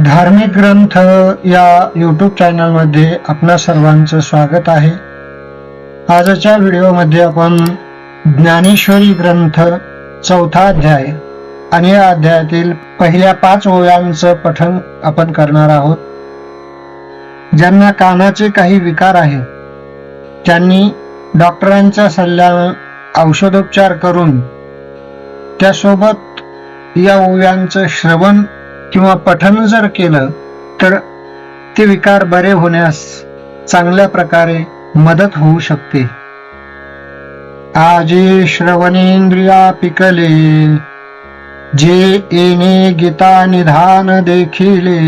धार्मिक ग्रंथ या यूट्यूब चॅनलमध्ये आपणा सर्वांचं स्वागत आहे। आजच्या व्हिडिओमध्ये आपण ज्ञानेश्वरी ग्रंथ चौथा अध्याय आणि या अध्यायातील पहिल्या 5 ओव्यांचं पठण आपण करणार आहोत। ज्यांना कानाचे काही विकार आहेत त्यांनी डॉक्टरांच्या सल्ल्याने औषधोपचार करून त्यासोबत या ओव्यांचं श्रवण किंवा पठन जर केलं तर ते विकार बरे होण्यास चांगल्या प्रकारे मदत होऊ शकते। आजे श्रवणेंद्रिया पिकले, जे येणे गीता निधान देखिले,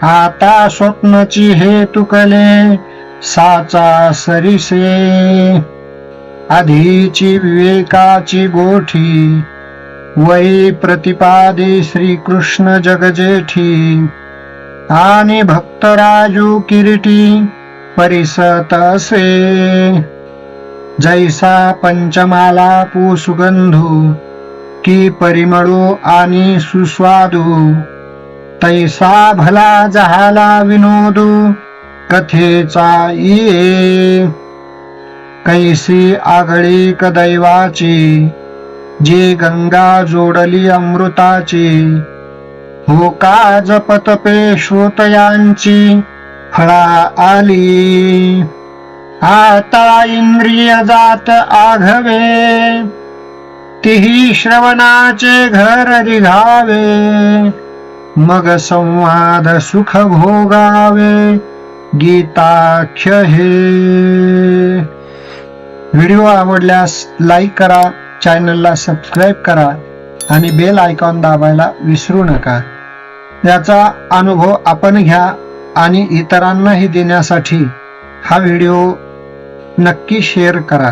आता स्वप्नची हे तुकले, साचा सरिसे, आधीची विवेकाची गोठी, वै प्रतिपादे श्रीकृष्ण जगजेठी, आणि भक्तराजू किरीटी परिसत असे, जैसा पंचमाला सुगंधू की परिमळू आणि सुस्वादू, तैसा भला जहाला विनोदू कथेचा ये, कैसी आगळी दैवाची, जे गंगा जोडली अमृताची, हो का जपतपे श्रोतयांची फळा आली, आता इंद्रिय जात आघवे, तिही श्रवणाचे घर रिघावे, मग संवाद सुख भोगावे गीताख्य हे। व्हिडिओ आवडल्यास लाईक करा, चॅनलला सबस्क्राईब करा आणि बेल आयकॉन दाबायला विसरू नका। याचा अनुभव आपण घ्या आणि इतरांनाही देण्यासाठी हा व्हिडिओ नक्की शेअर करा।